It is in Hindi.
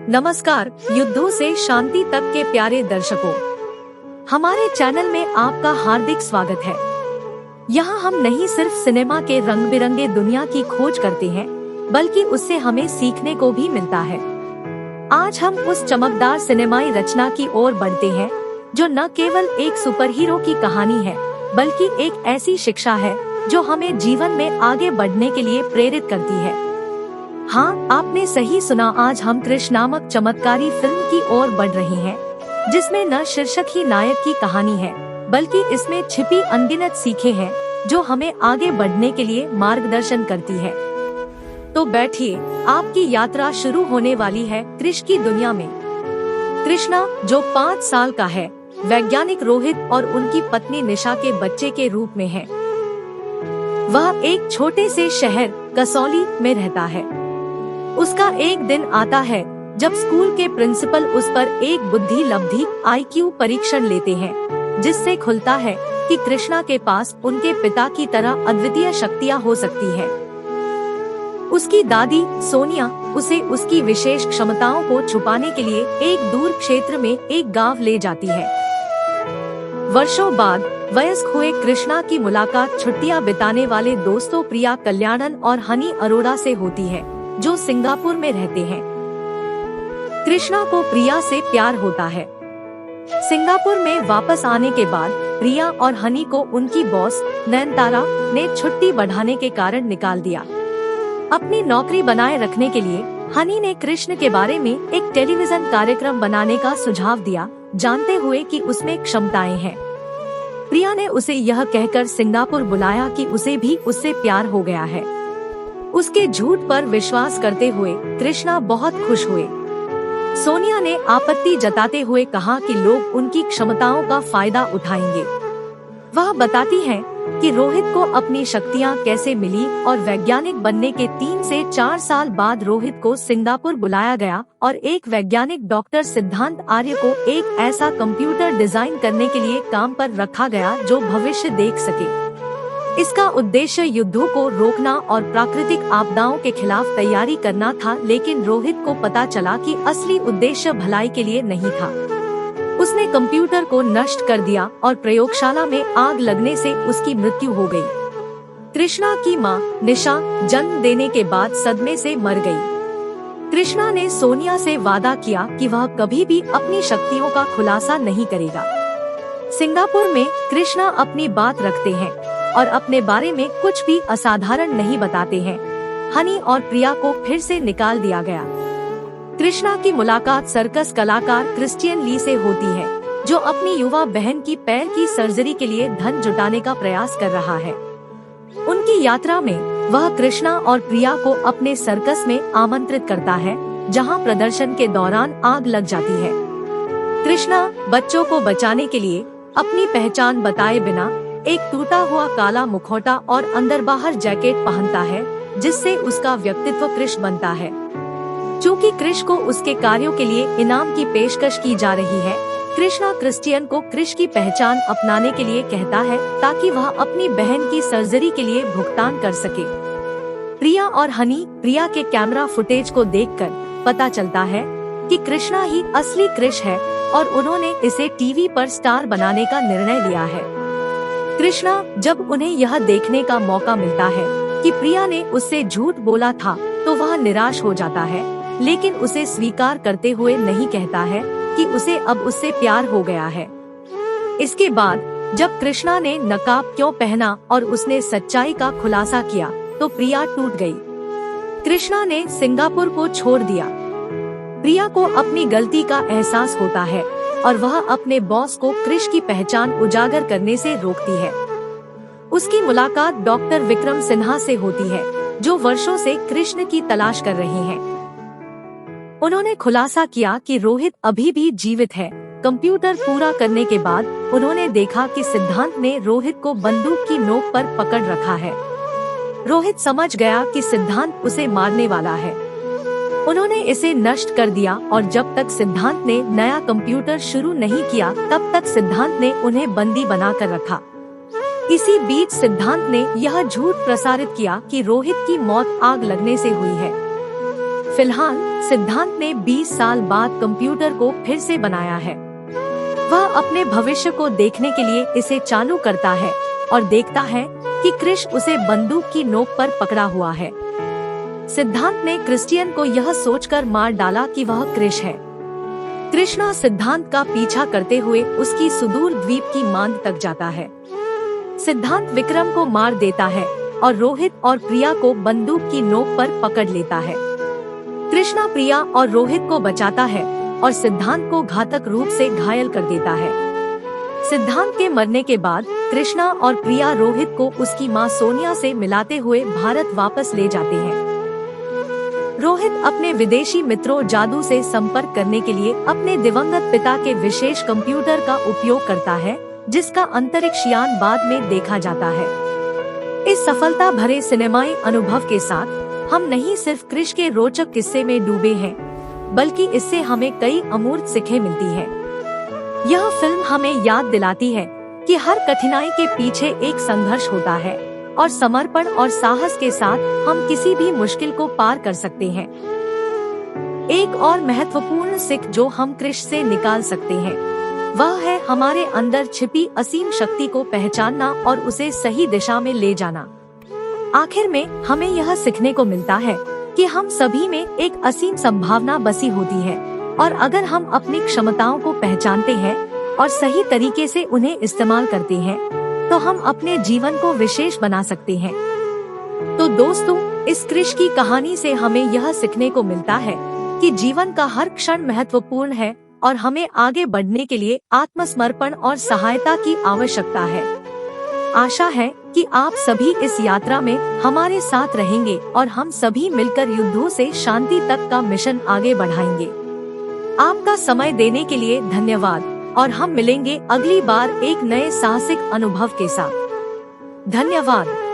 नमस्कार, युद्धों से शांति तक के प्यारे दर्शकों, हमारे चैनल में आपका हार्दिक स्वागत है। यहाँ हम नहीं सिर्फ सिनेमा के रंग बिरंगे दुनिया की खोज करते हैं, बल्कि उससे हमें सीखने को भी मिलता है। आज हम उस चमकदार सिनेमाई रचना की ओर बढ़ते हैं, जो न केवल एक सुपर हीरो की कहानी है, बल्कि एक ऐसी शिक्षा है जो हमें जीवन में आगे बढ़ने के लिए प्रेरित करती है। हाँ, आपने सही सुना, आज हम कृष नामक चमत्कारी फिल्म की ओर बढ़ रहे हैं, जिसमें न शीर्षक ही नायक की कहानी है, बल्कि इसमें छिपी अनगिनत सीखें हैं जो हमें आगे बढ़ने के लिए मार्गदर्शन करती है। तो बैठिए, आपकी यात्रा शुरू होने वाली है कृष की दुनिया में। कृष्णा, जो 5 साल का है, वैज्ञानिक रोहित और उनकी पत्नी निशा के बच्चे के रूप में है। वह एक छोटे से शहर कसौली में रहता है। उसका एक दिन आता है जब स्कूल के प्रिंसिपल उस पर एक बुद्धि लब्धि IQ परीक्षण लेते हैं, जिससे खुलता है कि कृष्णा के पास उनके पिता की तरह अद्वितीय शक्तियाँ हो सकती है। उसकी दादी सोनिया उसे उसकी विशेष क्षमताओं को छुपाने के लिए एक दूर क्षेत्र में एक गांव ले जाती है। वर्षों बाद वयस्क हुए कृष्णा की मुलाकात छुट्टियां बिताने वाले दोस्तों प्रिया कल्याणन और हनी अरोड़ा से होती है, जो सिंगापुर में रहते हैं। कृष्णा को प्रिया से प्यार होता है। सिंगापुर में वापस आने के बाद प्रिया और हनी को उनकी बॉस नयनतारा ने छुट्टी बढ़ाने के कारण निकाल दिया। अपनी नौकरी बनाए रखने के लिए हनी ने कृष्ण के बारे में एक टेलीविजन कार्यक्रम बनाने का सुझाव दिया, जानते हुए कि उसमें क्षमताएं हैं। प्रिया ने उसे यह कहकर सिंगापुर बुलाया कि उसे भी उससे प्यार हो गया है। उसके झूठ पर विश्वास करते हुए कृष्णा बहुत खुश हुए। सोनिया ने आपत्ति जताते हुए कहा कि लोग उनकी क्षमताओं का फायदा उठाएंगे। वह बताती है कि रोहित को अपनी शक्तियां कैसे मिली और वैज्ञानिक बनने के 3 से 4 साल बाद रोहित को सिंगापुर बुलाया गया और एक वैज्ञानिक डॉक्टर सिद्धांत आर्य को एक ऐसा कंप्यूटर डिजाइन करने के लिए काम पर रखा गया जो भविष्य देख सके। इसका उद्देश्य युद्धों को रोकना और प्राकृतिक आपदाओं के खिलाफ तैयारी करना था, लेकिन रोहित को पता चला कि असली उद्देश्य भलाई के लिए नहीं था। उसने कंप्यूटर को नष्ट कर दिया और प्रयोगशाला में आग लगने से उसकी मृत्यु हो गई। कृष्णा की मां निशा जन्म देने के बाद सदमे से मर गई। कृष्णा ने सोनिया से वादा किया कि वह कभी भी अपनी शक्तियों का खुलासा नहीं करेगा। सिंगापुर में कृष्णा अपनी बात रखते हैं और अपने बारे में कुछ भी असाधारण नहीं बताते हैं। हनी और प्रिया को फिर से निकाल दिया गया। कृष्णा की मुलाकात सर्कस कलाकार क्रिस्टियन ली से होती है, जो अपनी युवा बहन की पैर की सर्जरी के लिए धन जुटाने का प्रयास कर रहा है। उनकी यात्रा में वह कृष्णा और प्रिया को अपने सर्कस में आमंत्रित करता है, जहां प्रदर्शन के दौरान आग लग जाती है। कृष्णा बच्चों को बचाने के लिए अपनी पहचान बताए बिना एक टूटा हुआ काला मुखौटा और अंदर बाहर जैकेट पहनता है, जिससे उसका व्यक्तित्व कृष बनता है। चूँकि कृष को उसके कार्यों के लिए इनाम की पेशकश की जा रही है, कृष्णा क्रिस्टियन को कृष की पहचान अपनाने के लिए कहता है, ताकि वह अपनी बहन की सर्जरी के लिए भुगतान कर सके। प्रिया और हनी प्रिया के कैमरा फुटेज को देखकर पता चलता है कि कृष्णा ही असली कृष है और उन्होंने इसे टीवी पर स्टार बनाने का निर्णय लिया है। कृष्णा जब उन्हें यह देखने का मौका मिलता है कि प्रिया ने उससे झूठ बोला था, तो वह निराश हो जाता है, लेकिन उसे स्वीकार करते हुए नहीं कहता है कि उसे अब उससे प्यार हो गया है। इसके बाद जब कृष्णा ने नकाब क्यों पहना और उसने सच्चाई का खुलासा किया, तो प्रिया टूट गई। कृष्णा ने सिंगापुर को छोड़ दिया। प्रिया को अपनी गलती का एहसास होता है और वह अपने बॉस को कृष की पहचान उजागर करने से रोकती है। उसकी मुलाकात डॉक्टर विक्रम सिन्हा से होती है, जो वर्षों से कृष्ण की तलाश कर रहे हैं। उन्होंने खुलासा किया कि रोहित अभी भी जीवित है। कंप्यूटर पूरा करने के बाद उन्होंने देखा कि सिद्धांत ने रोहित को बंदूक की नोक पर पकड़ रखा है। रोहित समझ गया कि सिद्धांत उसे मारने वाला है। उन्होंने इसे नष्ट कर दिया और जब तक सिद्धांत ने नया कंप्यूटर शुरू नहीं किया, तब तक सिद्धांत ने उन्हें बंदी बनाकर रखा। इसी बीच सिद्धांत ने यह झूठ प्रसारित किया कि रोहित की मौत आग लगने से हुई है। फिलहाल सिद्धांत ने 20 साल बाद कंप्यूटर को फिर से बनाया है। वह अपने भविष्य को देखने के लिए इसे चालू करता है और देखता है कि क्रिश उसे बंदूक की नोक पर पकड़ा हुआ है। सिद्धांत ने क्रिस्टियन को यह सोचकर मार डाला कि वह क्रिश है। कृष्णा सिद्धांत का पीछा करते हुए उसकी सुदूर द्वीप की मांद तक जाता है। सिद्धांत विक्रम को मार देता है और रोहित और प्रिया को बंदूक की नोक पर पकड़ लेता है। कृष्णा प्रिया और रोहित को बचाता है और सिद्धांत को घातक रूप से घायल कर देता है। सिद्धांत के मरने के बाद कृष्णा और प्रिया रोहित को उसकी मां सोनिया से मिलाते हुए भारत वापस ले जाते हैं। रोहित अपने विदेशी मित्रों जादू से संपर्क करने के लिए अपने दिवंगत पिता के विशेष कंप्यूटर का उपयोग करता है, जिसका अंतरिक्ष यान बाद में देखा जाता है। इस सफलता भरे सिनेमाई अनुभव के साथ हम नहीं सिर्फ क्रिश के रोचक किस्से में डूबे हैं, बल्कि इससे हमें कई अमूर्त सीखें मिलती है। यह फिल्म हमें याद दिलाती है कि हर कठिनाई के पीछे एक संघर्ष होता है और समर्पण और साहस के साथ हम किसी भी मुश्किल को पार कर सकते हैं। एक और महत्वपूर्ण सीख जो हम क्रिश से निकाल सकते हैं, वह है हमारे अंदर छिपी असीम शक्ति को पहचानना और उसे सही दिशा में ले जाना। आखिर में हमें यह सीखने को मिलता है कि हम सभी में एक असीम संभावना बसी होती है और अगर हम अपनी क्षमताओं को पहचानते हैं और सही तरीके से उन्हें इस्तेमाल करते हैं, तो हम अपने जीवन को विशेष बना सकते हैं। तो दोस्तों, इस क्रिश की कहानी से हमें यह सीखने को मिलता है कि जीवन का हर क्षण महत्वपूर्ण है और हमें आगे बढ़ने के लिए आत्मसमर्पण और सहायता की आवश्यकता है। आशा है कि आप सभी इस यात्रा में हमारे साथ रहेंगे और हम सभी मिलकर युद्धों से शांति तक का मिशन आगे बढ़ाएंगे। आपका समय देने के लिए धन्यवाद और हम मिलेंगे अगली बार एक नए साहसिक अनुभव के साथ। धन्यवाद।